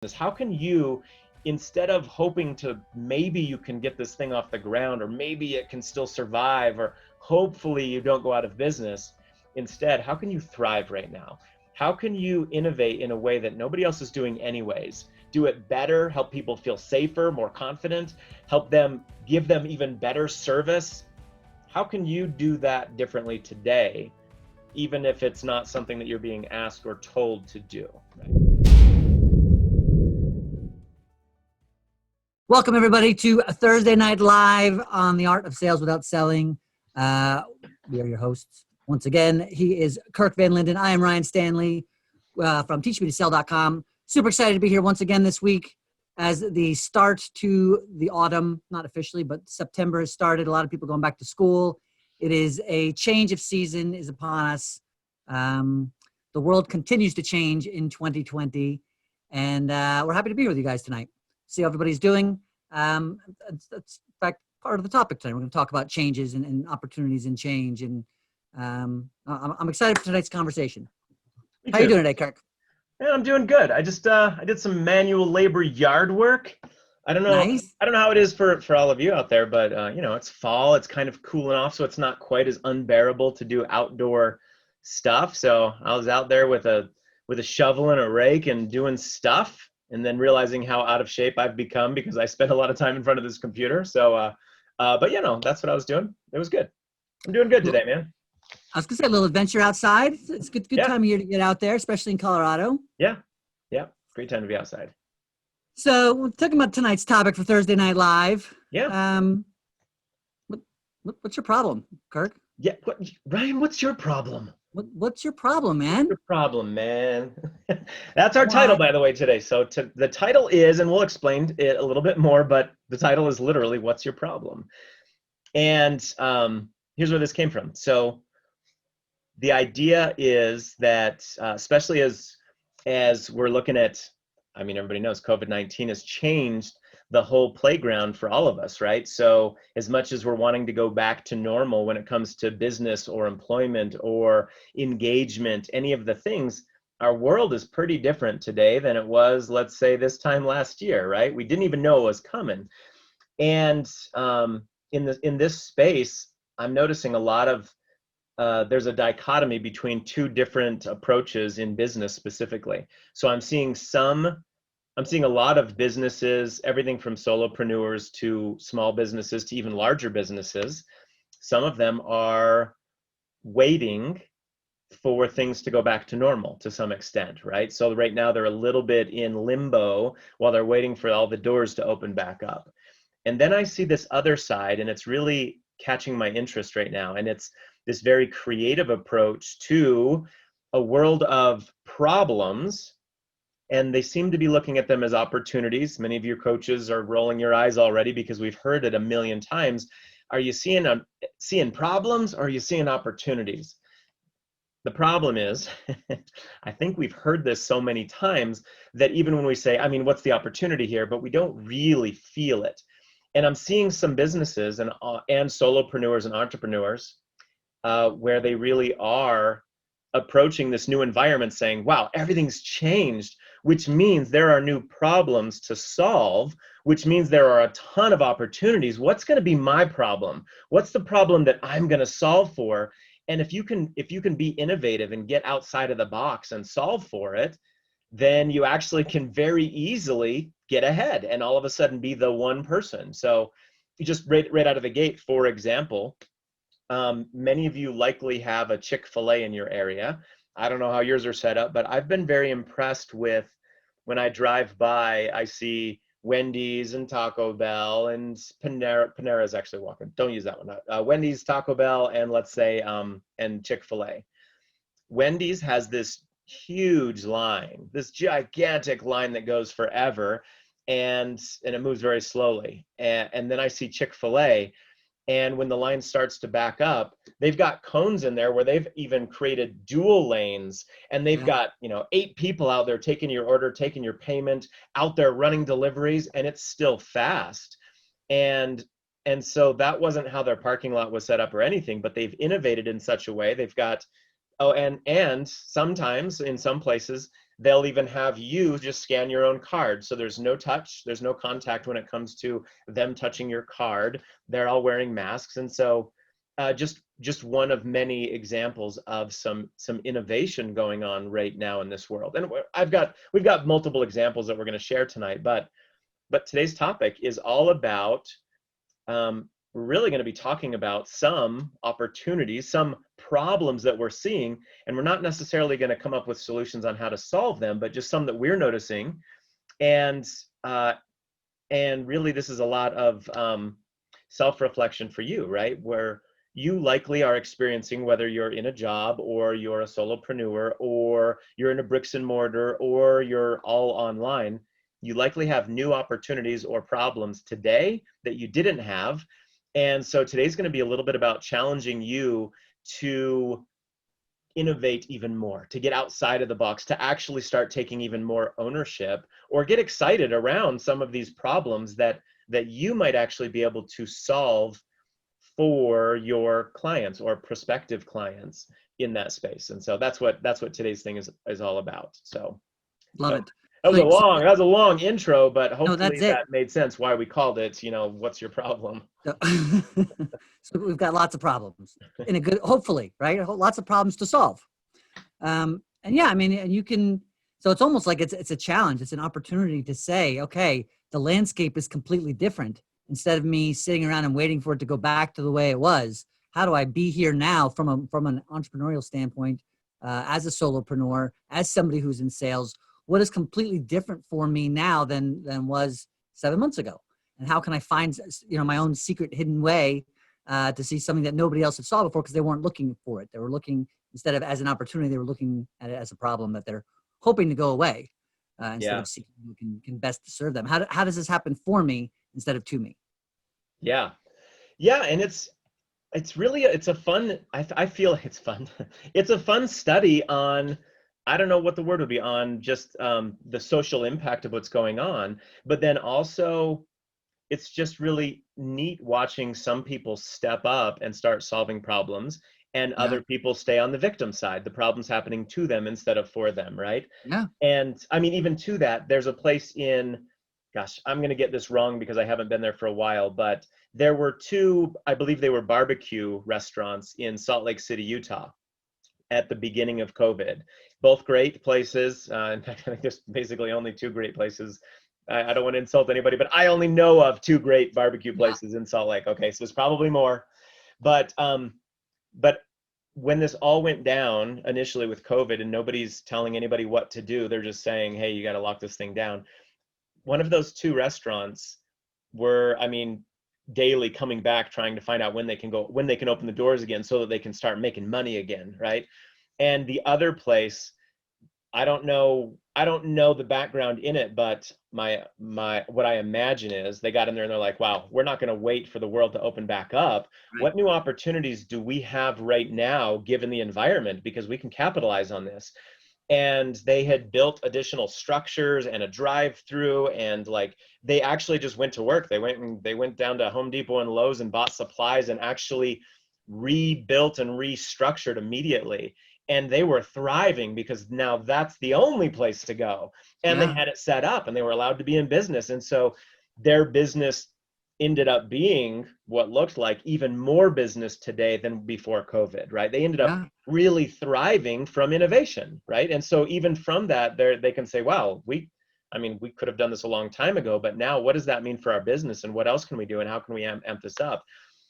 is how can you, instead of hoping to maybe you can get this thing off the ground or maybe it can still survive or hopefully you don't go out of business, instead, how can you thrive right now? How can you innovate in a way that nobody else is doing anyways? Do it better, help people feel safer, more confident, help them, give them even better service. How can you do that differently today, even if it's not something that you're being asked or told to do? Right? Welcome, everybody, to Thursday Night Live on the Art of Sales Without Selling. We are your hosts. Once again, he is Kirk Van Linden. I am Ryan Stanley from teachmetosell.com. Super excited to be here once again this week as the start to the autumn, not officially, but September has started. A lot of people going back to school. It is a change of season is upon us. The world continues to change in 2020, and we're happy to be here with you guys tonight. See how everybody's doing. That's in fact part of the topic tonight. We're going to talk about changes and opportunities in change, and I'm excited for tonight's conversation. How are you doing today, Kirk? Yeah, I'm doing good. I just I did some manual labor yard work. I don't know. Nice. I don't know how it is for all of you out there, but you know, it's fall. It's kind of cooling off, so it's not quite as unbearable to do outdoor stuff. So I was out there with a shovel and a rake and doing stuff, and then realizing how out of shape I've become because I spent a lot of time in front of this computer. So, but you know, that's what I was doing. It was good. I'm doing good today, man. I was gonna say a little adventure outside. It's a good time of year to get out there, especially in Colorado. Yeah, great time to be outside. So we're talking about tonight's topic for Thursday Night Live. Yeah. What's your problem, Kirk? Yeah, Ryan, what's your problem? What's your problem, man? What's your problem, man? That's our title, by the way, today. So the title is, and we'll explain it a little bit more, but the title is literally, what's your problem? And here's where this came from. So the idea is that, especially as we're looking at, I mean, everybody knows COVID-19 has changed the whole playground for all of us, right? So as much as we're wanting to go back to normal when it comes to business or employment or engagement, any of the things, our world is pretty different today than it was, let's say, this time last year, right? We didn't even know it was coming. And in this space, I'm noticing a lot of, there's a dichotomy between two different approaches in business specifically. So I'm seeing a lot of businesses, everything from solopreneurs to small businesses to even larger businesses. Some of them are waiting for things to go back to normal to some extent, right? So right now they're a little bit in limbo while they're waiting for all the doors to open back up. And then I see this other side, and it's really catching my interest right now. And it's this very creative approach to a world of problems, and they seem to be looking at them as opportunities. Many of your coaches are rolling your eyes already because we've heard it a million times. Are you seeing problems, or are you seeing opportunities? The problem is, I think we've heard this so many times that even when we say, I mean, what's the opportunity here, but we don't really feel it. And I'm seeing some businesses and solopreneurs and entrepreneurs where they really are approaching this new environment saying, wow, everything's changed, which means there are new problems to solve, which means there are a ton of opportunities. What's going to be my problem? What's the problem that I'm going to solve for? And if you can be innovative and get outside of the box and solve for it, then you actually can very easily get ahead and all of a sudden be the one person. So you just right out of the gate, for example, many of you likely have a Chick-fil-A in your area. I don't know how yours are set up, but I've been very impressed with when I drive by, I see Wendy's and Taco Bell and Panera is actually walking. Don't use that one. Wendy's, Taco Bell, and let's say, and Chick-fil-A. Wendy's has this huge line, this gigantic line that goes forever, and it moves very slowly. And then I see Chick-fil-A, and when the line starts to back up, they've got cones in there where they've even created dual lanes, and they've got, 8 people out there taking your order, taking your payment, out there running deliveries, and it's still fast. And so that wasn't how their parking lot was set up or anything, but they've innovated in such a way. They've got, and sometimes in some places, They'll even have you just scan your own card. So there's no touch, there's no contact when it comes to them touching your card. They're all wearing masks. And so just one of many examples of some innovation going on right now in this world. And we've got multiple examples that we're going to share tonight, but today's topic is all about, we're really going to be talking about some opportunities, some problems that we're seeing, and we're not necessarily going to come up with solutions on how to solve them, but just some that we're noticing. And really, this is a lot of self-reflection for you, right? Where you likely are experiencing, whether you're in a job or you're a solopreneur or you're in a bricks and mortar or you're all online, you likely have new opportunities or problems today that you didn't have. And so today's going to be a little bit about challenging you to innovate even more, to get outside of the box, to actually start taking even more ownership or get excited around some of these problems that you might actually be able to solve for your clients or prospective clients in that space. And so that's what today's thing is all about. So Love it. That was a long intro, but hopefully that made sense why we called it, what's your problem? So we've got lots of problems in a good, hopefully, right? Lots of problems to solve. And yeah, I mean, and you can, so it's almost like it's a challenge. It's an opportunity to say, okay, the landscape is completely different. Instead of me sitting around and waiting for it to go back to the way it was, how do I be here now from an entrepreneurial standpoint, as a solopreneur, as somebody who's in sales? What is completely different for me now than was 7 months ago? And how can I find, my own secret hidden way to see something that nobody else had saw before because they weren't looking for it. They were looking, instead of as an opportunity, they were looking at it as a problem that they're hoping to go away instead of seeking who can best serve them. How does this happen for me instead of to me? Yeah. And it's really, it's a fun, I feel it's fun. It's a fun study on, I don't know what the word would be, on just the social impact of what's going on, but then also it's just really neat watching some people step up and start solving problems and other people stay on the victim side, the problems happening to them instead of for them, right? Yeah. And I mean, even to that, there's a place in, gosh, I'm going to get this wrong because I haven't been there for a while, but there were two, I believe they were barbecue restaurants in Salt Lake City, Utah at the beginning of COVID. Both great places. In fact, I think there's basically only two great places. I don't want to insult anybody, but I only know of two great barbecue places in Salt Lake. Okay, so there's probably more. But when this all went down initially with COVID and nobody's telling anybody what to do, they're just saying, hey, you got to lock this thing down. One of those two restaurants were, daily coming back, trying to find out when they can open the doors again so that they can start making money again, right? And the other place, I don't know the background in it, but my what I imagine is they got in there and they're like, wow, we're not going to wait for the world to open back up. Right. What new opportunities do we have right now given the environment, because we can capitalize on this? And they had built additional structures and a drive-through, and they actually just went to work. They went down to Home Depot and Lowe's and bought supplies and actually rebuilt and restructured immediately. And they were thriving because now that's the only place to go. And they had it set up and they were allowed to be in business. And so their business ended up being what looked like even more business today than before COVID, right? They ended up really thriving from innovation, right? And so even from that, they can say, wow, we could have done this a long time ago, but now what does that mean for our business, and what else can we do, and how can we amp this up?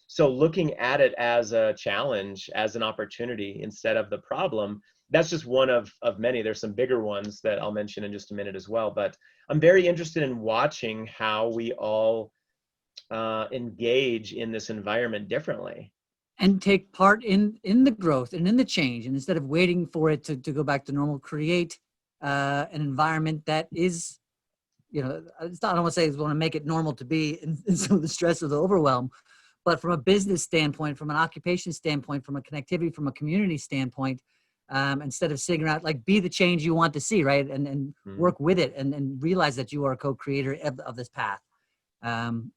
So looking at it as a challenge, as an opportunity instead of the problem, that's just one of many. There's some bigger ones that I'll mention in just a minute as well. But I'm very interested in watching how we all engage in this environment differently. And take part in the growth and in the change. And instead of waiting for it to go back to normal, create an environment that is, I don't want to say I want to make it normal to be in some of the stress or the overwhelm, but from a business standpoint, from an occupation standpoint, from a connectivity, from a community standpoint, instead of sitting around, be the change you want to see, right? And work with it and realize that you are a co-creator of this path.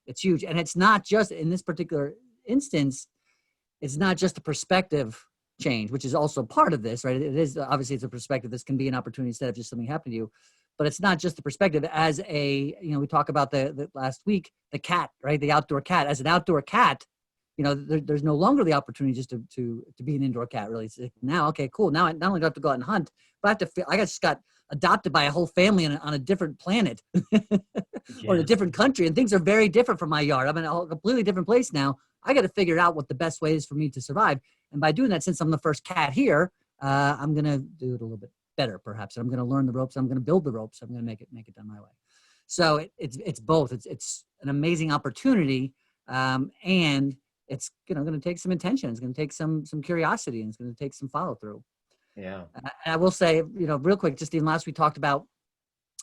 It's huge. And it's not just in this particular instance, it's not just a perspective change, which is also part of this, right? It is obviously it's a perspective. This can be an opportunity instead of just something happening to you, but it's not just the perspective. As a, we talk about the last week, the cat, right? The outdoor cat. As an outdoor cat, there's no longer the opportunity just to be an indoor cat. Really, it's like now, okay, cool. Now I not only do I have to go out and hunt, but I have to feel. I just got adopted by a whole family on a different planet or in a different country, and things are very different from my yard. I'm in a completely different place now. I got to figure out what the best way is for me to survive. And by doing that, since I'm the first cat here, I'm going to do it a little bit better, perhaps. I'm going to learn the ropes. I'm going to build the ropes. I'm going to make it done my way. So it's both. It's an amazing opportunity, and it's going to take some intention. It's going to take some curiosity, and it's going to take some follow through. Yeah. And I will say, real quick, just even last we talked about,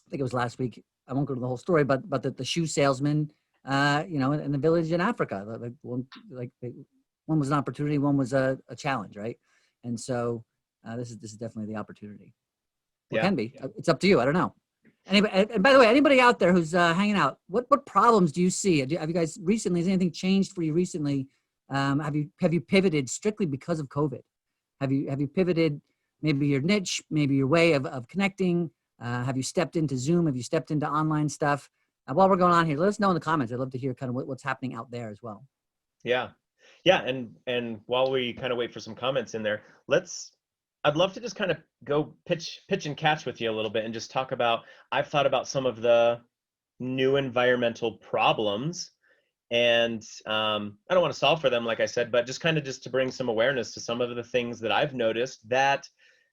I think it was last week. I won't go to the whole story, but the shoe salesman, in the village in Africa, one was an opportunity, one was a challenge, right? And so this is definitely the opportunity. It can be. It's up to you. I don't know. Anybody, and by the way, anybody out there who's hanging out, what problems do you see? Have you guys recently? Has anything changed for you recently? Have you pivoted strictly because of COVID? Have you pivoted maybe your niche, maybe your way of connecting? Have you stepped into Zoom? Have you stepped into online stuff? While we're going on here, let us know in the comments. I'd love to hear kind of what's happening out there as well. Yeah. And while we kind of wait for some comments in there, I'd love to just kind of go pitch and catch with you a little bit and just talk about, I've thought about some of the new environmental problems, and I don't want to solve for them, like I said, but just to bring some awareness to some of the things that I've noticed that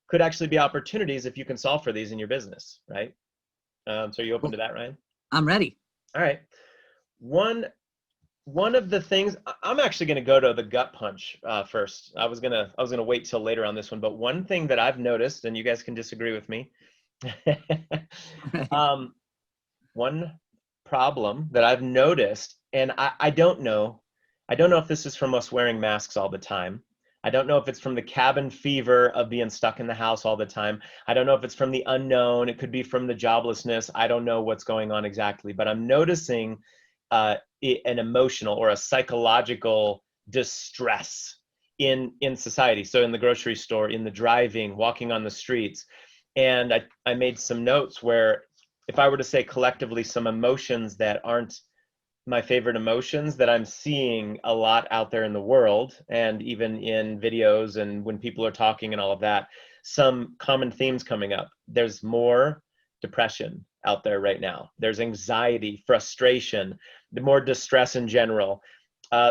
could actually be opportunities if you can solve for these in your business, right? So are you open to that, Ryan? I'm ready. All right. One of the things, I'm actually going to go to the gut punch first. I was gonna wait till later on this one, but one thing that I've noticed, and you guys can disagree with me, one problem that I've noticed, and I don't know if this is from us wearing masks all the time. I don't know if it's from the cabin fever of being stuck in the house all the time. I don't know if it's from the unknown. It could be from the joblessness. I don't know what's going on exactly, but I'm noticing an emotional or a psychological distress in society. So in the grocery store, in the driving, walking on the streets. And I made some notes where if I were to say collectively some emotions that aren't my favorite emotions that I'm seeing a lot out there in the world, and even in videos and when people are talking and all of that, some common themes coming up. There's more depression out there right now. There's anxiety, frustration, the more distress in general,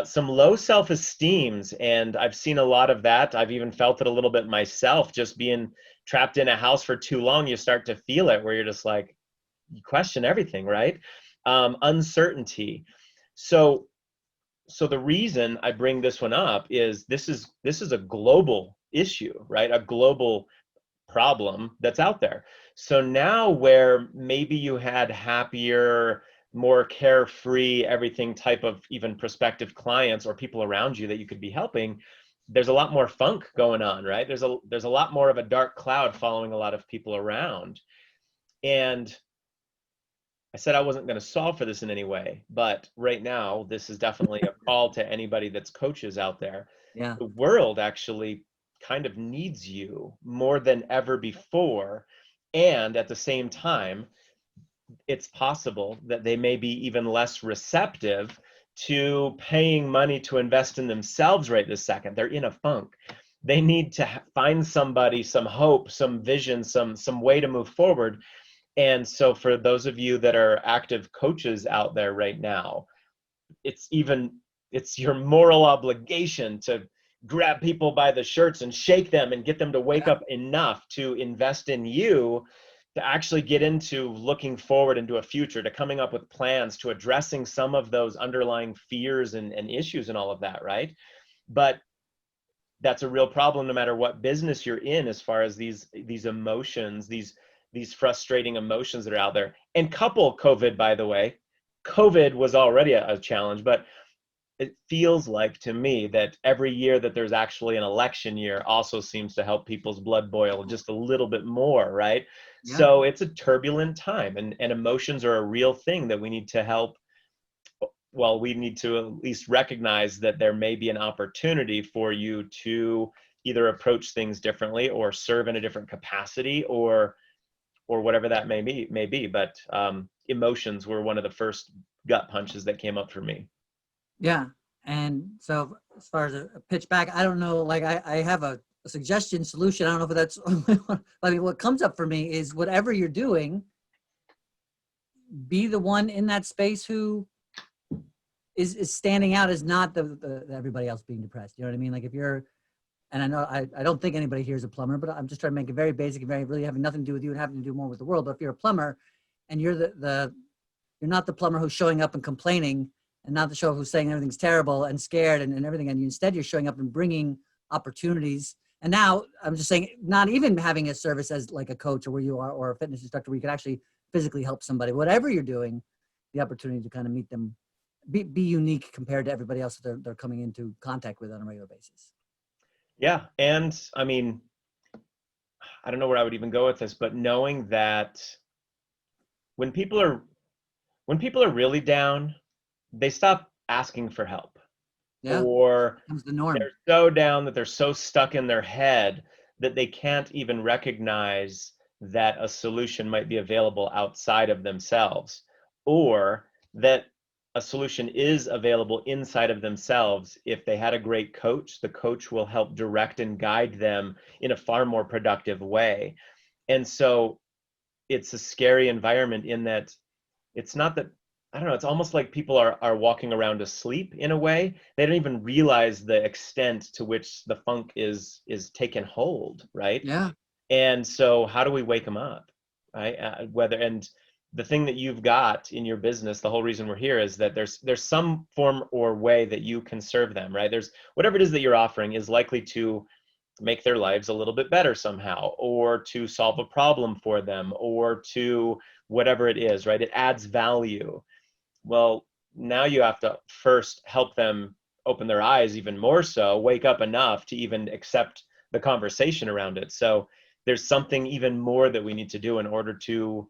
some low self-esteems. And I've seen a lot of that. I've even felt it a little bit myself, just being trapped in a house for too long. You start to feel it where you're just like, you question everything, right? Uncertainty. So the reason I bring this one up is this is a global issue, right? A global problem that's out there. So now where maybe you had happier, more carefree, everything type of even prospective clients or people around you that you could be helping, there's a lot more funk going on, right? There's a lot more of a dark cloud following a lot of people around. And I said I wasn't going to solve for this in any way, but right now, this is definitely a call to anybody that's coaches out there. Yeah. The world actually kind of needs you more than ever before. And at the same time, it's possible that they may be even less receptive to paying money to invest in themselves right this second. They're in a funk. They need to find somebody, some hope, some vision, some way to move forward. And so for those of you that are active coaches out there right now, it's your moral obligation to grab people by the shirts and shake them and get them to wake up enough to invest in you, to actually get into looking forward into a future, to coming up with plans, to addressing some of those underlying fears and issues and all of that, right? But that's a real problem no matter what business you're in, as far as these emotions, these frustrating emotions that are out there. And couple COVID, by the way, COVID was already a challenge, but it feels like to me that every year that there's actually an election year also seems to help people's blood boil just a little bit more, right? Yeah. So it's a turbulent time, and emotions are a real thing that we need to help. Well, we need to at least recognize that there may be an opportunity for you to either approach things differently or serve in a different capacity or whatever that may be. But emotions were one of the first gut punches that came up for me. Yeah. And so as far as a pitch back, I don't know, like I have a suggestion solution. I don't know if that's, I mean, what comes up for me is whatever you're doing, be the one in that space who is standing out as not the everybody else being depressed. You know what I mean? Like if you're, and I know I don't think anybody here is a plumber, but I'm just trying to make it very basic and very really having nothing to do with you and having to do more with the world. But if you're a plumber and you're you're not the plumber who's showing up and complaining and not the show who's saying everything's terrible and scared and everything. And instead you're showing up and bringing opportunities. And now I'm just saying, not even having a service as like a coach or where you are, or a fitness instructor where you can actually physically help somebody, whatever you're doing, the opportunity to kind of meet them, be unique compared to everybody else that they're coming into contact with on a regular basis. Yeah. And I mean, I don't know where I would even go with this, but knowing that when people are really down, they stop asking for help. Yeah. Or becomes the norm. They're so down that they're so stuck in their head that they can't even recognize that a solution might be available outside of themselves, or that a solution is available inside of themselves. If they had a great coach, the coach will help direct and guide them in a far more productive way. And so it's a scary environment in that it's not that, I don't know, it's almost like people are walking around asleep in a way. They don't even realize the extent to which the funk is taken hold, right? Yeah. And so how do we wake them up, right? And the thing that you've got in your business, the whole reason we're here is that there's some form or way that you can serve them, right? There's whatever it is that you're offering is likely to make their lives a little bit better somehow, or to solve a problem for them, or to whatever it is, right? It adds value. Well, now you have to first help them open their eyes even more so, wake up enough to even accept the conversation around it. So there's something even more that we need to do in order to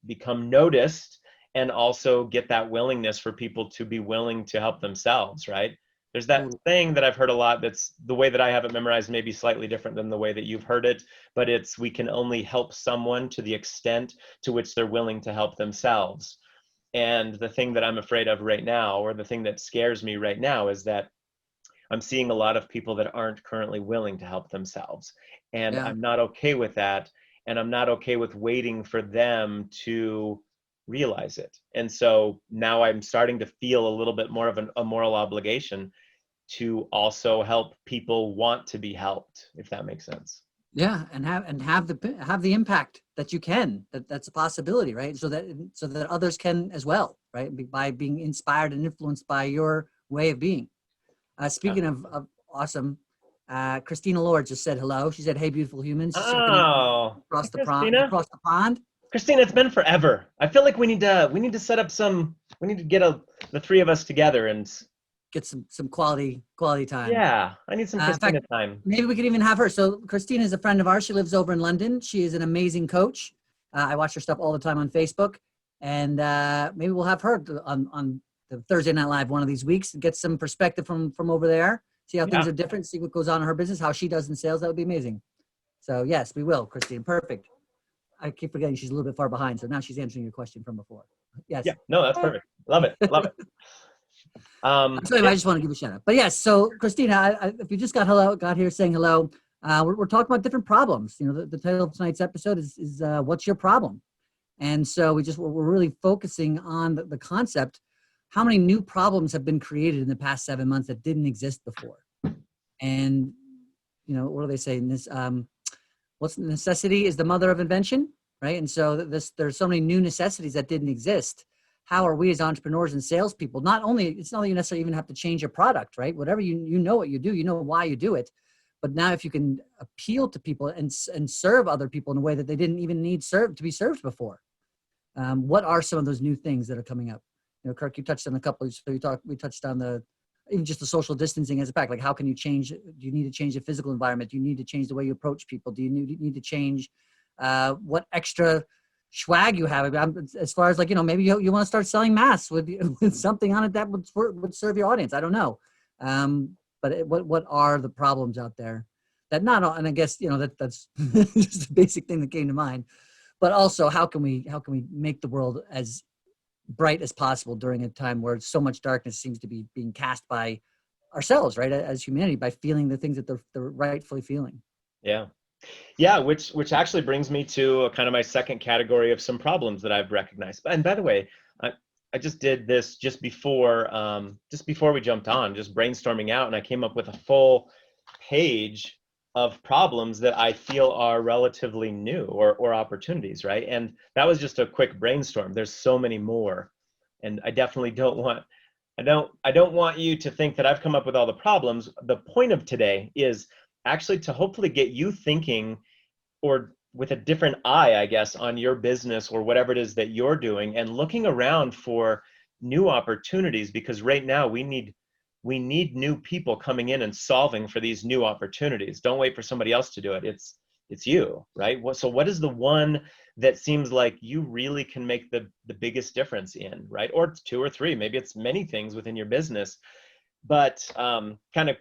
become noticed, and also get that willingness for people to be willing to help themselves, right? There's that thing that I've heard a lot, that's the way that I have it memorized, maybe slightly different than the way that you've heard it, but it's, we can only help someone to the extent to which they're willing to help themselves. And the thing that I'm afraid of right now, or the thing that scares me right now, is that I'm seeing a lot of people that aren't currently willing to help themselves. And I'm not okay with that. And I'm not okay with waiting for them to realize it. And so now I'm starting to feel a little bit more of a moral obligation to also help people want to be helped, if that makes sense. Yeah, and have the impact that you can. That's a possibility, right? So that others can as well, right? By being inspired and influenced by your way of being. Speaking of awesome, Christina Lord just said hello. She said, "Hey, beautiful humans." Across the pond. Christina, it's been forever. I feel like we need to set up we need to get the three of us together and get some quality time. Yeah, I need some Christina time. Maybe we could even have her. So Christina is a friend of ours. She lives over in London. She is an amazing coach. I watch her stuff all the time on Facebook, and maybe we'll have her on the Thursday Night Live one of these weeks and get some perspective from over there. See how things are different. See what goes on in her business, how she does in sales. That would be amazing. So yes, we will, Christine. Perfect. I keep forgetting she's a little bit far behind, so now she's answering your question from before. Yes. Yeah. No, that's perfect. Love it. Love it. So anyway, I just want to give a shout out. But yes, so Christina, if you just got here saying hello, we're talking about different problems. You know, the title of tonight's episode is "What's Your Problem?" And so we're really focusing on the concept. How many new problems have been created in the past 7 months that didn't exist before? And you know, what do they say in this? What's necessity is the mother of invention, right? And so there's so many new necessities that didn't exist. How are we as entrepreneurs and salespeople? It's not only you necessarily even have to change your product, right? Whatever you know what you do, you know why you do it. But now if you can appeal to people and serve other people in a way that they didn't even need to be served before, what are some of those new things that are coming up? You know, Kirk, you touched on a couple. So we touched on even just the social distancing as a fact. Like, how can you change? Do you need to change the physical environment? Do you need to change the way you approach people? Do you need to change what extra swag you have? As far as, like, you know, maybe you want to start selling masks with something on it that would serve your audience. I don't know. but what are the problems out there that not all, and I guess, that's just the basic thing that came to mind, but also how can we make the world as bright as possible during a time where so much darkness seems to be being cast by ourselves, right? As humanity, by feeling the things that they're rightfully feeling. Yeah. Yeah, which actually brings me to kind of my second category of some problems that I've recognized. And by the way, I just did this just before we jumped on, just brainstorming out, and I came up with a full page of problems that I feel are relatively new or opportunities, right? And that was just a quick brainstorm. There's so many more, and I definitely don't want you to think that I've come up with all the problems. The point of today is actually to hopefully get you thinking, or with a different eye, I guess, on your business or whatever it is that you're doing, and looking around for new opportunities, because right now we need new people coming in and solving for these new opportunities. Don't wait for somebody else to do it. It's you, right? So what is the one that seems like you really can make the biggest difference in, right? Or it's two or three, maybe it's many things within your business, but kind of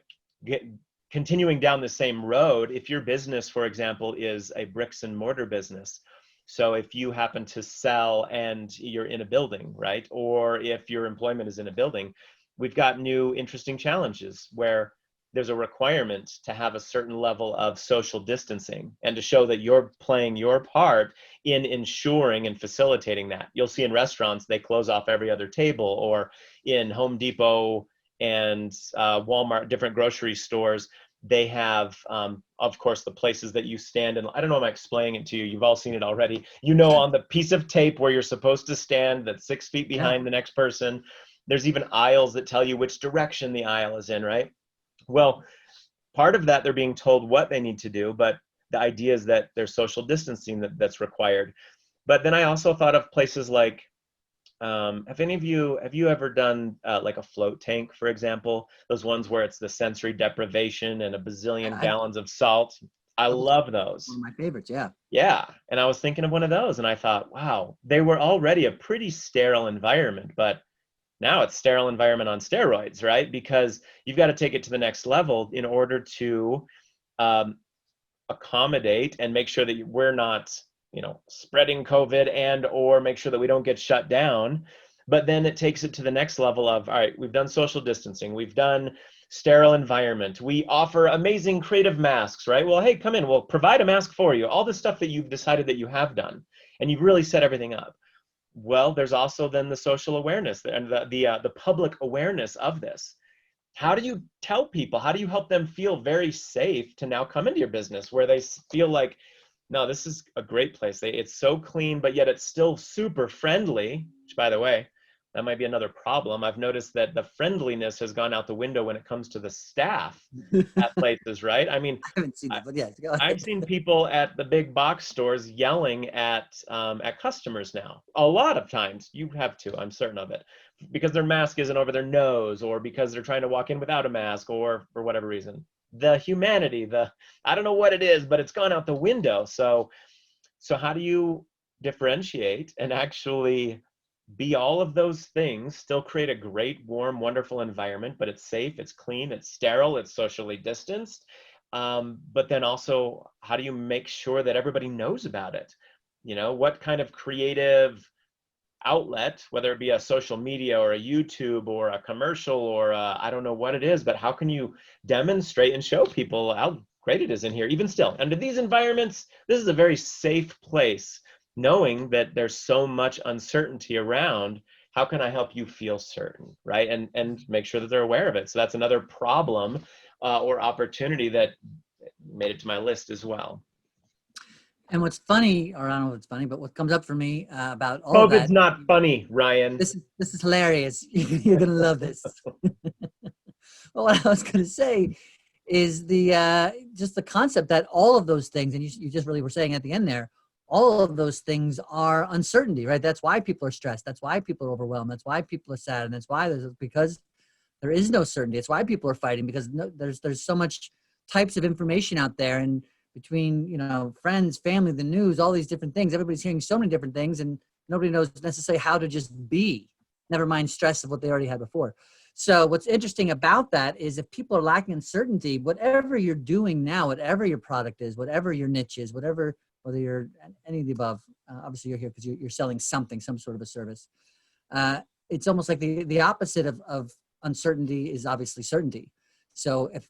continuing down the same road. If your business, for example, is a bricks and mortar business, so if you happen to sell and you're in a building, right? Or if your employment is in a building, we've got new interesting challenges where there's a requirement to have a certain level of social distancing and to show that you're playing your part in ensuring and facilitating that. You'll see in restaurants, they close off every other table, or in Home Depot and Walmart, different grocery stores, they have, of course, the places that you stand in. I don't know if I'm explaining it to you. You've all seen it already. On the piece of tape where you're supposed to stand, that's 6 feet behind the next person. There's even aisles that tell you which direction the aisle is in, right? Well, part of that, they're being told what they need to do, but the idea is that there's social distancing that's required. But then I also thought of places like, have you ever done like a float tank, for example? Those ones where it's the sensory deprivation and a bazillion gallons of salt. I love those. One of my favorites, yeah. Yeah, and I was thinking of one of those, and I thought, wow, they were already a pretty sterile environment, but now it's sterile environment on steroids, right? Because you've got to take it to the next level in order to accommodate and make sure that we're not, spreading COVID, and or make sure that we don't get shut down. But then it takes it to the next level of, all right, we've done social distancing, we've done sterile environment, we offer amazing creative masks, right? Well, hey, come in, we'll provide a mask for you. All the stuff that you've decided that you have done, and you've really set everything up. Well, there's also then the social awareness and the public awareness of this. How do you tell people? How do you help them feel very safe to now come into your business, where they feel like, no, this is a great place. It's so clean, but yet it's still super friendly, which, by the way, that might be another problem. I've noticed that the friendliness has gone out the window when it comes to the staff at places, right? I mean, I haven't seen that, but yeah. I've seen people at the big box stores yelling at customers now. A lot of times, you have to, I'm certain of it, because their mask isn't over their nose, or because they're trying to walk in without a mask, or for whatever reason. The humanity, I don't know what it is, but it's gone out the window. So how do you differentiate and actually be all of those things, still create a great, warm, wonderful environment, but it's safe, it's clean, it's sterile, it's socially distanced. But then also, how do you make sure that everybody knows about it? What kind of creative outlet, whether it be a social media or a YouTube or a commercial or I don't know what it is, but how can you demonstrate and show people how great it is in here? Even still, under these environments, this is a very safe place, knowing that there's so much uncertainty around. How can I help you feel certain, right? And make sure that they're aware of it. So that's another problem or opportunity that made it to my list as well. And what's funny, or I don't know if it's funny, but what comes up for me about all of that. COVID's not funny, Ryan. This is hilarious. You're gonna love this. Well, what I was gonna say is just the concept that all of those things, and you just really were saying at the end there, all of those things are uncertainty, right? That's why people are stressed. That's why people are overwhelmed. That's why people are sad, and that's why because there is no certainty. It's why people are fighting, because there's so much types of information out there, and between friends, family, the news, all these different things, everybody's hearing so many different things, and nobody knows necessarily how to just be, never mind stress of what they already had before. So what's interesting about that is if people are lacking uncertainty, whatever you're doing now, whatever your product is, whatever your niche is, whether you're any of the above, obviously you're here because you're selling something, some sort of a service. It's almost like the opposite of uncertainty is obviously certainty. So if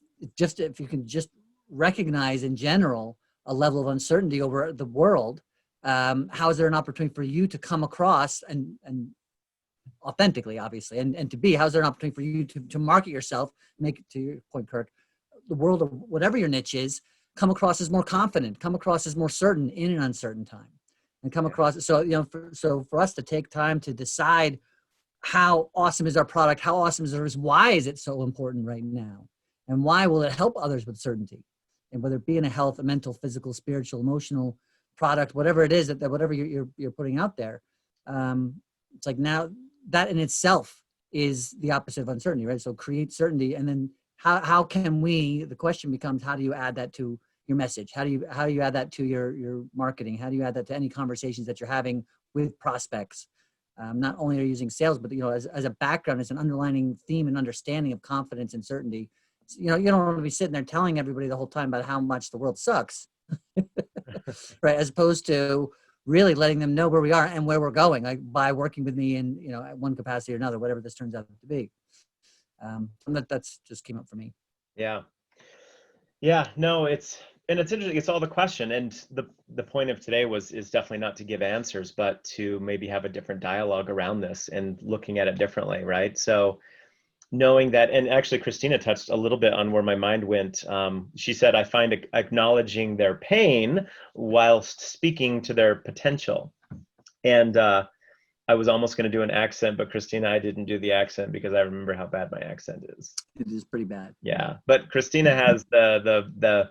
you can just recognize in general a level of uncertainty over the world, how is there an opportunity for you to come across and authentically, obviously, and to be, how's there an opportunity for you to market yourself, make it, to your point, Kirk, the world of whatever your niche is, come across as more confident, come across as more certain in an uncertain time, and come across. So, so for us to take time to decide how awesome is our product, how awesome is ours, why is it so important right now, and why will it help others with certainty, and whether it be in a health, a mental, physical, spiritual, emotional product, whatever it is that whatever you're putting out there, it's like now that in itself is the opposite of uncertainty, right? So create certainty, and then how can we? The question becomes, how do you add that to your message? How do you add that to your marketing? How do you add that to any conversations that you're having with prospects? Not only are you using sales, but as a background, as an underlining theme and understanding of confidence and certainty. You don't want to be sitting there telling everybody the whole time about how much the world sucks, right? As opposed to really letting them know where we are and where we're going, like by working with me in at one capacity or another, whatever this turns out to be. That's just came up for me. Yeah, no, it's interesting. It's all the question, and the point of today is definitely not to give answers, but to maybe have a different dialogue around this and looking at it differently, right? So knowing that, and actually Christina touched a little bit on where my mind went. She said, I find acknowledging their pain whilst speaking to their potential. And I was almost going to do an accent, but Christina, I didn't do the accent because I remember how bad my accent is. It is pretty bad. Yeah, but Christina has the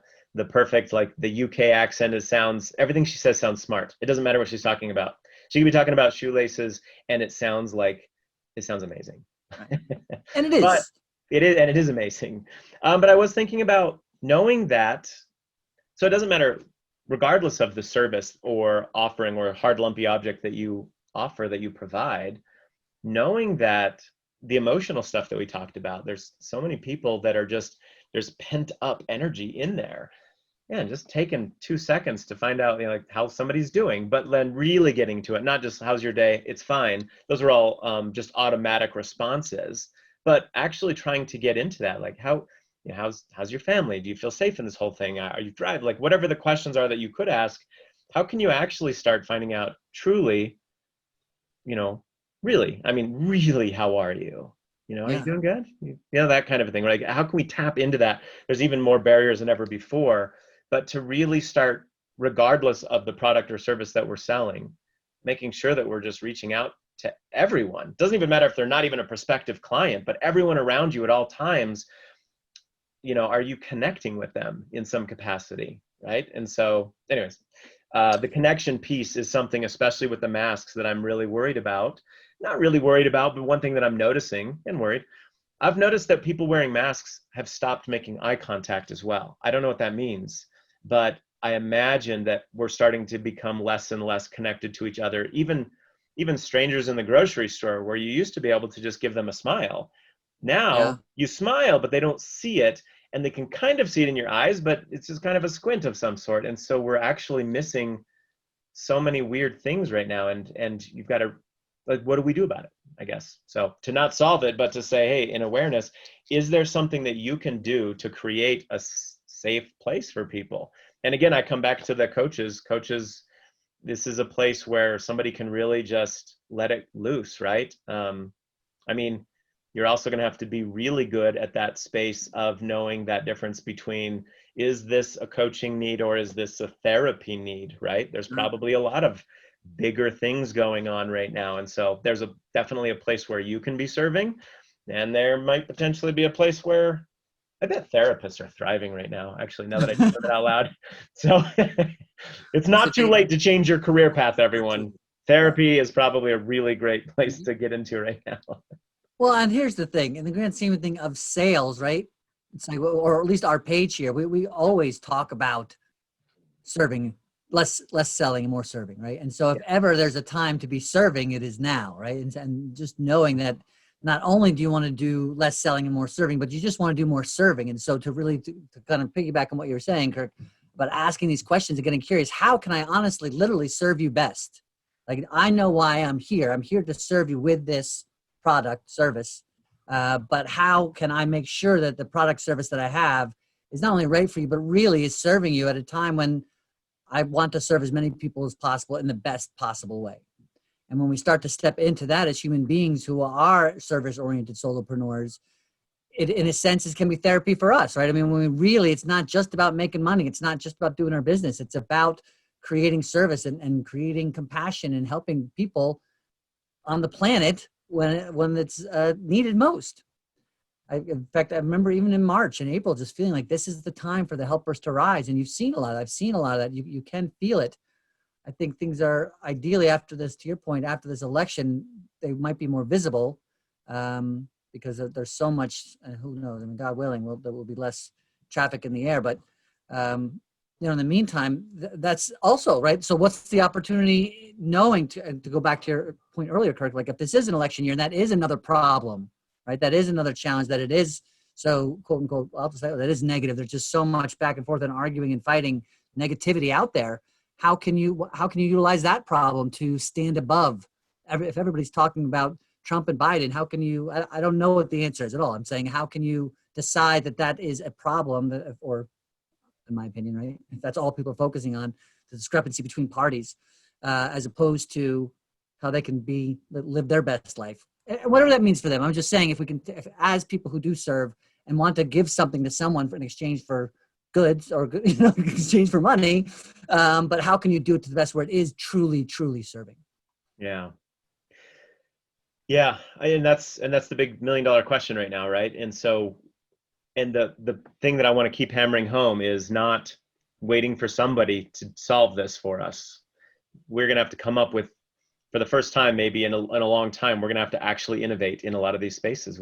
perfect, like the UK accent. It sounds, everything she says sounds smart. It doesn't matter what she's talking about. She could be talking about shoelaces and it sounds amazing. Right. And it is. But it is amazing. But I was thinking about knowing that, so it doesn't matter, regardless of the service or offering or hard lumpy object that you offer, that you provide, knowing that the emotional stuff that we talked about, there's so many people that are there's pent up energy in there. Yeah, and just taking 2 seconds to find out like how somebody's doing, but then really getting to it, not just how's your day, it's fine. Those are all just automatic responses, but actually trying to get into that, like how's your family? Do you feel safe in this whole thing? Are you driving? Like whatever the questions are that you could ask, how can you actually start finding out truly, really, how are you? Are you doing good? That kind of a thing. Like, how can we tap into that? There's even more barriers than ever before, but to really start, regardless of the product or service that we're selling, making sure that we're just reaching out to everyone. Doesn't even matter if they're not even a prospective client, but everyone around you at all times, are you connecting with them in some capacity, right? And so anyways, the connection piece is something, especially with the masks, that I'm really worried about. Not really worried about, but one thing that I'm noticing and worried, I've noticed that people wearing masks have stopped making eye contact as well. I don't know what that means, but I imagine that we're starting to become less and less connected to each other, even strangers in the grocery store, where you used to be able to just give them a smile. Now you smile, but they don't see it, and they can kind of see it in your eyes, but it's just kind of a squint of some sort. And so we're actually missing so many weird things right now, and you've got to, like, what do we do about it, I guess? So to not solve it, but to say, hey, in awareness, is there something that you can do to create a safe place for people? And again, I come back to the coaches. This is a place where somebody can really just let it loose, right? You're also going to have to be really good at that space of knowing that difference between, is this a coaching need or is this a therapy need, right? There's probably a lot of bigger things going on right now. And so there's definitely a place where you can be serving, and there might potentially be a place where I bet therapists are thriving right now, actually, now that I just said it out loud. So it's not too late to change your career path, everyone. Therapy is probably a really great place to get into right now. Well, and here's the thing, in the grand scheme of thing of sales, right? It's like, or at least our page here, we always talk about serving, less selling and more serving, right? And so if ever there's a time to be serving, it is now, right? And just knowing that not only do you want to do less selling and more serving, but you just want to do more serving. And so to kind of piggyback on what you were saying, Kirk, about asking these questions and getting curious, how can I honestly, literally serve you best? Like, I know why I'm here. I'm here to serve you with this product, service. But how can I make sure that the product, service that I have is not only right for you, but really is serving you at a time when I want to serve as many people as possible in the best possible way. And when we start to step into that as human beings who are service-oriented solopreneurs, it, in a sense, it can be therapy for us, right? I mean, when we really, it's not just about making money. It's not just about doing our business. It's about creating service and creating compassion and helping people on the planet when it's needed most. In fact, I remember even in March and April, just feeling like this is the time for the helpers to rise. And you've seen a lot. I've seen a lot of that. You can feel it. I think things are ideally after this, to your point, after this election, they might be more visible because there's so much, who knows, I mean, God willing, there will be less traffic in the air. But, in the meantime, that's also, right? So what's the opportunity knowing to go back to your point earlier, Kirk, like if this is an election year and that is another problem, right? That is another challenge, that it is so quote unquote, I'll just say that is negative. There's just so much back and forth and arguing and fighting negativity out there. How can you utilize that problem to stand above? If everybody's talking about Trump and Biden, how can you? I don't know what the answer is at all. I'm saying, how can you decide that is a problem, or, in my opinion, right? If that's all people are focusing on, the discrepancy between parties, as opposed to how they can live their best life, whatever that means for them. I'm just saying, if as people who do serve and want to give something to someone in exchange for goods or in exchange for money, but how can you do it to the best where it is truly, truly serving? Yeah, and that's the big $1 million question right now, right? And so, and the thing that I want to keep hammering home is not waiting for somebody to solve this for us. We're gonna have to come up with, for the first time maybe in a long time, we're gonna have to actually innovate in a lot of these spaces.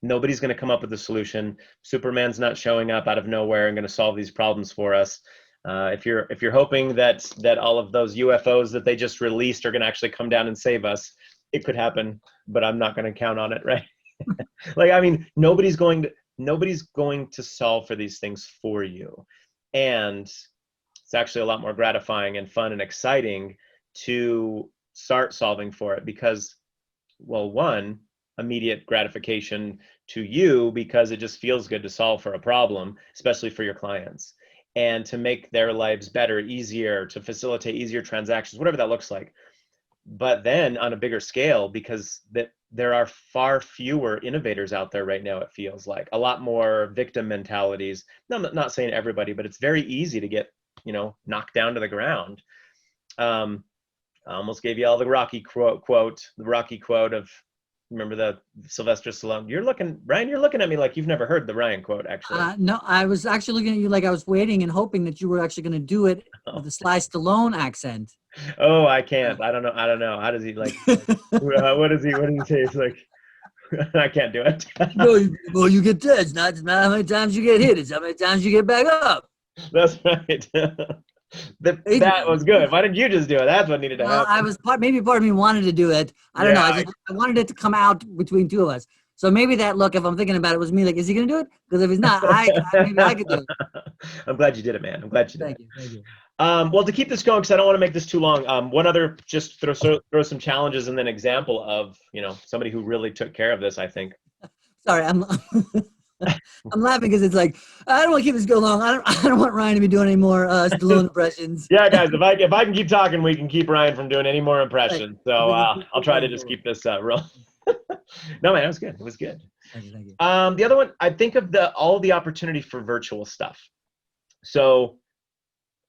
Nobody's gonna come up with a solution. Superman's not showing up out of nowhere and gonna solve these problems for us. If you're hoping that all of those UFOs that they just released are gonna actually come down and save us, it could happen, but I'm not gonna count on it, right? Like, I mean, nobody's going to solve for these things for you. And it's actually a lot more gratifying and fun and exciting to start solving for it because, well, one, immediate gratification to you because it just feels good to solve for a problem, especially for your clients, and to make their lives better, easier, to facilitate easier transactions, whatever that looks like. But then on a bigger scale, because there are far fewer innovators out there right now, it feels like a lot more victim mentalities. No, I'm not saying everybody, but it's very easy to get, knocked down to the ground. I almost gave you all the Rocky quote of, remember the Sylvester Stallone? Ryan, you're looking at me like you've never heard the Ryan quote, actually. No, I was actually looking at you like I was waiting and hoping that you were actually going to do it with the Sly Stallone accent. Oh, I can't. I don't know. How does he what does he say? It's like, I can't do it. Well, you get judged. Not how many times you get hit, it's how many times you get back up. That's right. That was good. Why didn't you just do it? That's what needed to happen. Maybe part of me wanted to do it. I don't know. I wanted it to come out between two of us. So maybe that look, if I'm thinking about it, was me like, is he going to do it? Because if he's not, maybe I could do it. I'm glad you did it, man. I'm glad you did it. Thank you. Well, to keep this going, because I don't want to make this too long, one other, just throw some challenges and then example of, somebody who really took care of this, I think. Sorry, I'm laughing because it's like, I don't want to keep this going long. I don't want Ryan to be doing any more Stallone impressions. Yeah, guys, if I can keep talking, we can keep Ryan from doing any more impressions. So I'll try to just keep this real. No, man, it was good. It was good. Thank you. The other one, I think of all the opportunity for virtual stuff. So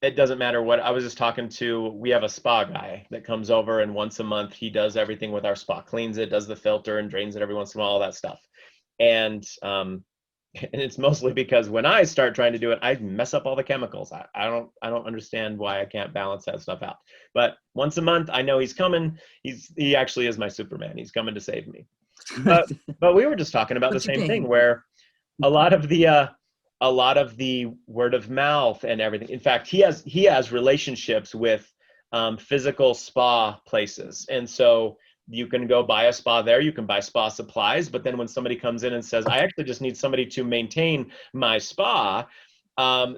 it doesn't matter what. I was just talking to, we have a spa guy that comes over, and once a month he does everything with our spa, cleans it, does the filter and drains it every once in a while, all that stuff. And it's mostly because when I start trying to do it, I mess up all the chemicals. I don't understand why I can't balance that stuff out. But once a month, I know he's coming. He actually is my Superman. He's coming to save me. But we were just talking about the same thing, where a lot of the word of mouth and everything. In fact, he has relationships with physical spa places, and so You can go buy a spa there, you can buy spa supplies, but then when somebody comes in and says, I actually just need somebody to maintain my spa,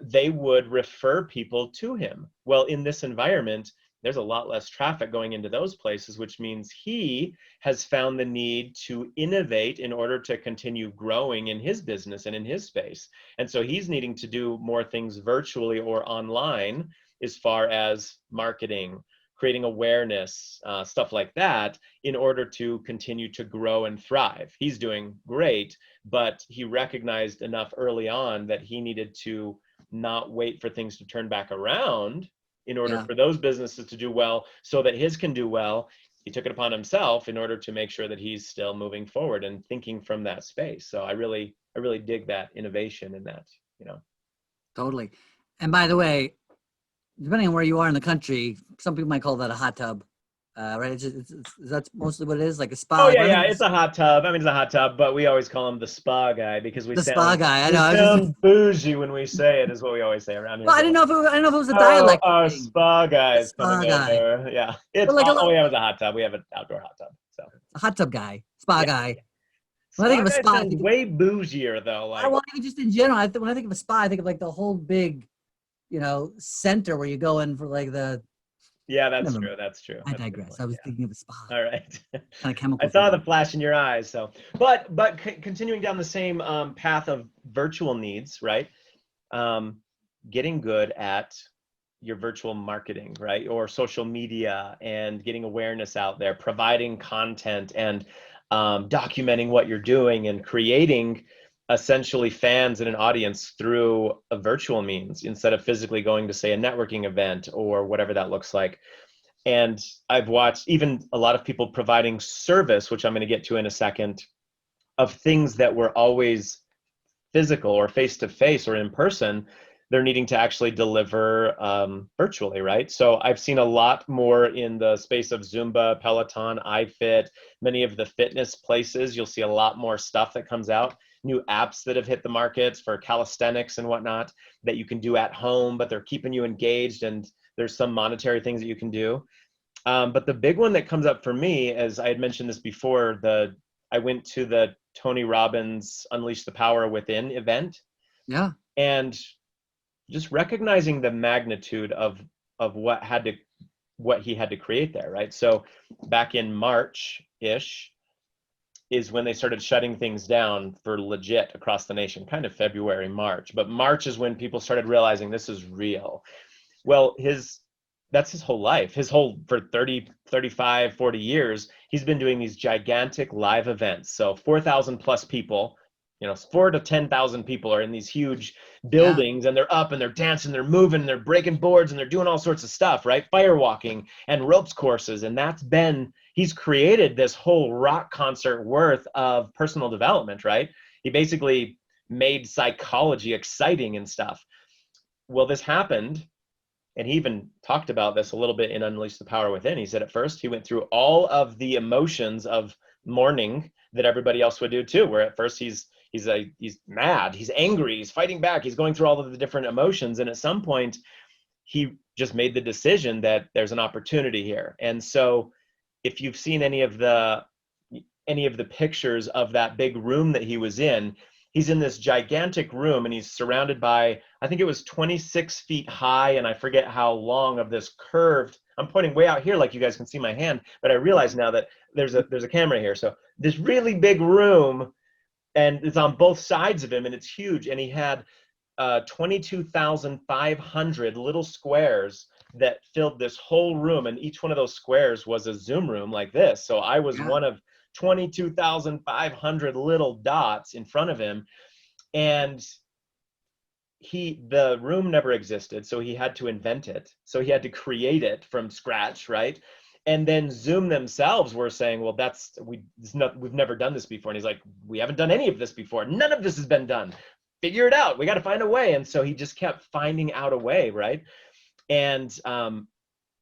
they would refer people to him. Well, in this environment, there's a lot less traffic going into those places, which means he has found the need to innovate in order to continue growing in his business and in his space. And so he's needing to do more things virtually or online as far as marketing, creating awareness, stuff like that, in order to continue to grow and thrive. He's doing great, but he recognized enough early on that he needed to not wait for things to turn back around in order for those businesses to do well so that his can do well. He took it upon himself in order to make sure that he's still moving forward and thinking from that space. So I really dig that innovation in that, Totally. And by the way, depending on where you are in the country, some people might call that a hot tub, right? That's mostly what it is, like a spa. Oh yeah, it's a hot tub. I mean, it's a hot tub, but we always call him the spa guy because we sound bougie when we say it. Is what we always say around here. Well, I didn't know if it was a dialect. Our spa guy is coming guy. over. Yeah, it's like we have a hot tub. We have an outdoor hot tub. So a hot tub guy, spa guy. When I think of a spa, sounds way bougier though. Like, well, just in general, when I think of a spa, I think of like the whole big, center where you go in for like the. Yeah, that's true. That's true. I digress. I was thinking of a spa. All right. Kind of chemical. I saw the flash in your eyes. So, but continuing down the same path of virtual needs, right? Getting good at your virtual marketing, right? Or social media and getting awareness out there, providing content and documenting what you're doing and creating essentially fans and an audience through a virtual means instead of physically going to, say, a networking event or whatever that looks like. And I've watched even a lot of people providing service, which I'm going to get to in a second, of things that were always physical or face-to-face or in person, they're needing to actually deliver virtually, right? So I've seen a lot more in the space of Zumba, Peloton, iFit, many of the fitness places. You'll see a lot more stuff that comes out. New apps that have hit the markets for calisthenics and whatnot that you can do at home, but they're keeping you engaged and there's some monetary things that you can do. But the big one that comes up for me, as I had mentioned this before, I went to the Tony Robbins Unleash the Power Within event. Yeah. And just recognizing the magnitude of what he had to create there, right? So back in March-ish, is when they started shutting things down for legit across the nation, kind of February, March. But March is when people started realizing this is real. Well, that's his whole life. For 30, 35, 40 years, he's been doing these gigantic live events. So 4,000 plus people, 4,000 to 10,000 people are in these huge buildings and they're up and they're dancing, they're moving, they're breaking boards and they're doing all sorts of stuff, right? Fire walking and ropes courses. And he's created this whole rock concert worth of personal development, right? He basically made psychology exciting and stuff. Well, this happened. And he even talked about this a little bit in Unleash the Power Within. He said at first he went through all of the emotions of mourning that everybody else would do too, where at first he's mad, he's angry, he's fighting back, he's going through all of the different emotions. And at some point he just made the decision that there's an opportunity here. And so if you've seen any of the pictures of that big room that he was in, he's in this gigantic room and he's surrounded by, I think it was 26 feet high, and I forget how long, of this curved, I'm pointing way out here like you guys can see my hand, but I realize now that there's a camera here. So this really big room, and it's on both sides of him, and it's huge. And he had 22,500 little squares that filled this whole room, and each one of those squares was a Zoom room like this. So I was one of 22,500 little dots in front of him, and the room never existed, so he had to invent it. So he had to create it from scratch, right? And then Zoom themselves were saying, well, we've never done this before. And he's like, we haven't done any of this before. None of this has been done. Figure it out. We got to find a way. And so he just kept finding out a way, right? And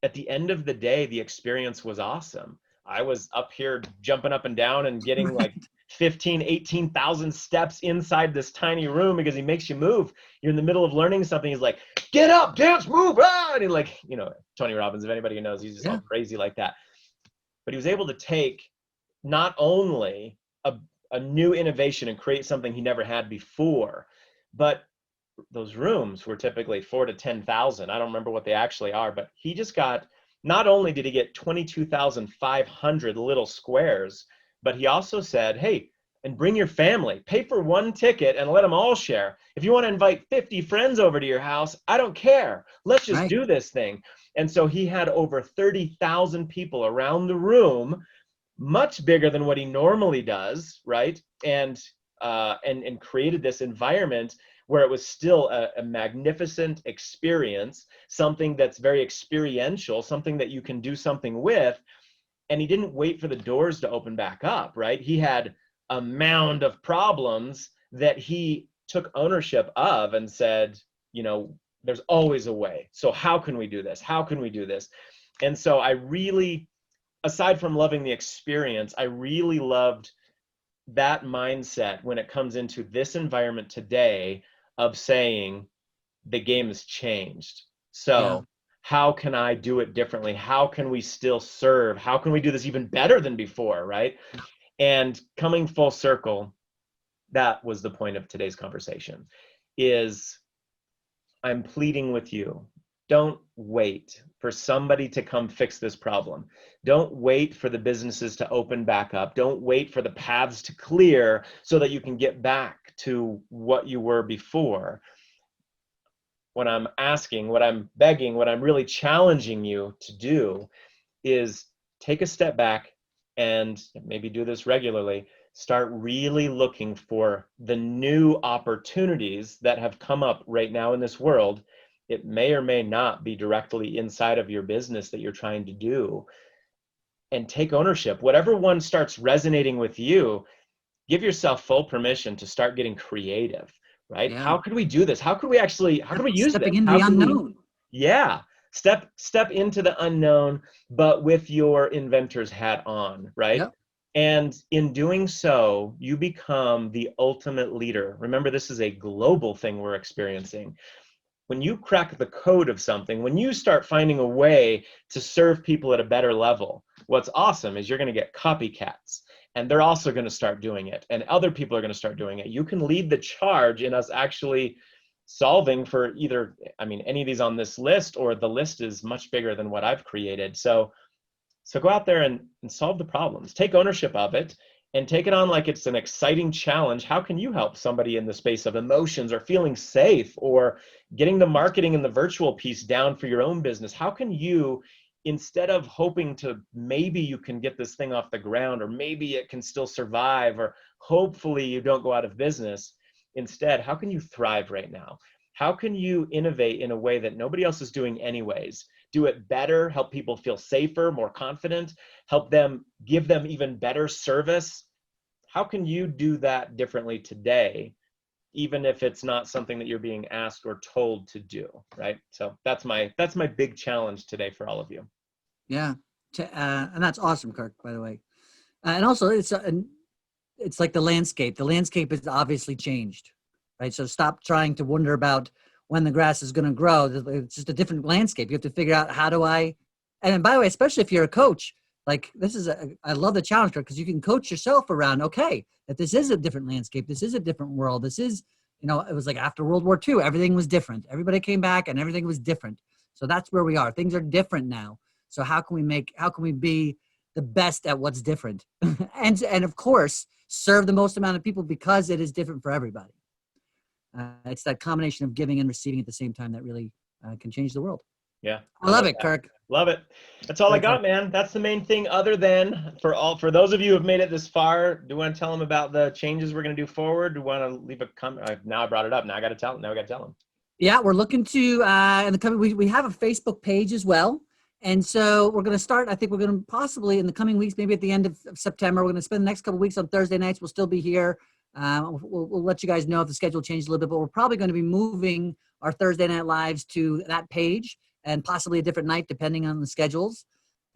at the end of the day, the experience was awesome. I was up here jumping up and down and getting like 15, 18,000 steps inside this tiny room because he makes you move. You're in the middle of learning something. He's like, get up, dance, move. Ah! And he Tony Robbins, if anybody knows, he's just all crazy like that. but he was able to take not only a new innovation and create something he never had before, but those rooms were typically 4,000 to 10,000. I don't remember what they actually are, but he just got, not only did he get 22,500 little squares, but he also said, hey, and bring your family, pay for one ticket and let them all share. If you want to invite 50 friends over to your house, I don't care. Let's just do this thing. And so he had over 30,000 people around the room, much bigger than what he normally does, right? And created this environment where it was still a magnificent experience, something that's very experiential, something that you can do something with. And he didn't wait for the doors to open back up, right? He had a mound of problems that he took ownership of and said, you know, there's always a way. So how can we do this? How can we do this? And so I really, aside from loving the experience, I really loved that mindset when it comes into this environment today of saying the game has changed. So how can I do it differently? How can we still serve? How can we do this even better than before, right? And coming full circle, that was the point of today's conversation, is I'm pleading with you. Don't wait for somebody to come fix this problem. Don't wait for the businesses to open back up. Don't wait for the paths to clear so that you can get back to what you were before. What I'm asking, what I'm begging, what I'm really challenging you to do is take a step back and maybe do this regularly. Start really looking for the new opportunities that have come up right now in this world. It may or may not be directly inside of your business that you're trying to do. And take ownership. Whatever one starts resonating with you, give yourself full permission to start getting creative, right? How could we do this? How could we actually, how can we use this? Stepping into the unknown. Step into the unknown, but with your inventor's hat on, right? Yep. And in doing so, you become the ultimate leader. Remember, this is a global thing we're experiencing. When you crack the code of something, when you start finding a way to serve people at a better level, what's awesome is you're going to get copycats, and they're also going to start doing it, and other people are going to start doing it. You can lead the charge in us actually solving for either, I mean, any of these on this list, or the list is much bigger than what I've created. So go out there and solve the problems. Take ownership of it and take it on like it's an exciting challenge. How can you help somebody in the space of emotions or feeling safe or getting the marketing and the virtual piece down for your own business? How can you, instead of hoping to maybe you can get this thing off the ground, or maybe it can still survive, or hopefully you don't go out of business, instead, how can you thrive right now? How can you innovate in a way that nobody else is doing anyways? Do it better, help people feel safer, more confident, help them, give them even better service. How can you do that differently today, even if it's not something that you're being asked or told to do, right? So that's my big challenge today for all of you. Yeah, and that's awesome, Kirk, by the way. And also, it's like the landscape. The landscape has obviously changed, right? So stop trying to wonder about when the grass is going to grow. It's just a different landscape. You have to figure out, how do I, and by the way, especially if you're a coach, like this is I love the challenge, because you can coach yourself around, okay, that this is a different landscape. This is a different world. This is, it was like after World War II, everything was different. Everybody came back and everything was different. So that's where we are. Things are different now. So how can we be the best at what's different? and of course, serve the most amount of people, because it is different for everybody. It's that combination of giving and receiving at the same time that really can change the world. Yeah. I love it, Kirk. Love it. That's all I got, man. That's the main thing, other than for those of you who have made it this far, do you want to tell them about the changes we're going to do forward? Do you want to leave a comment? Now I brought it up. Now I got to tell them. Now we got to tell them. Yeah, we're looking to, in the coming, we have a Facebook page as well. And so we're going to start, I think we're going to possibly in the coming weeks, maybe at the end of September, we're going to spend the next couple of weeks on Thursday nights. We'll still be here. We'll let you guys know if the schedule changes a little bit, but we're probably going to be moving our Thursday night lives to that page, and possibly a different night depending on the schedules.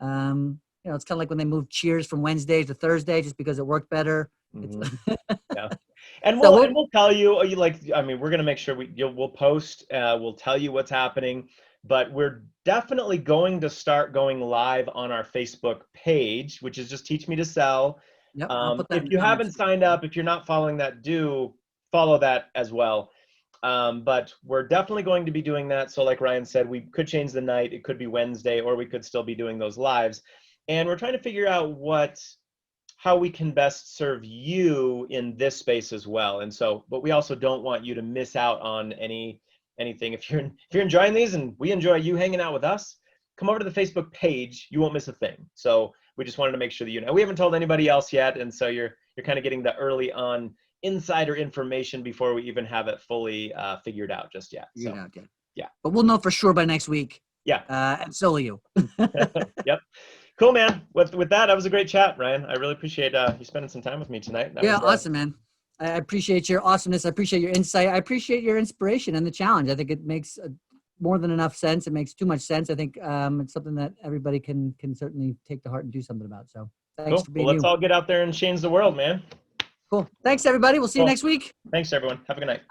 It's kind of like when they moved Cheers from Wednesday to Thursday, just because it worked better. Mm-hmm. Yeah. And we'll tell you, we're going to make sure we'll post, we'll tell you what's happening. but we're definitely going to start going live on our Facebook page, which is just Teach Me to Sell. Yep, I'll put that in If the you haven't comments. signed up, if you're not following that, do follow that as well. But we're definitely going to be doing that. So like Ryan said, we could change the night. It could be Wednesday, or we could still be doing those lives. And we're trying to figure out how we can best serve you in this space as well. And so, but we also don't want you to miss out on anything. If you're enjoying these and we enjoy you hanging out with us, come over to the Facebook page. You won't miss a thing. So we just wanted to make sure that you know. We haven't told anybody else yet, and so you're kind of getting the early on insider information before we even have it fully figured out just yet. So yeah. But we'll know for sure by next week. Yeah. And so will you. Yep. Cool, man. With that was a great chat, Ryan. I really appreciate you spending some time with me tonight. Awesome, man. I appreciate your awesomeness. I appreciate your insight. I appreciate your inspiration and the challenge. I think it makes more than enough sense. It makes too much sense. I think it's something that everybody can certainly take to heart and do something about. So thanks for being Let's all get out there and change the world, man. Cool. Thanks, everybody. We'll see you next week. Thanks, everyone. Have a good night.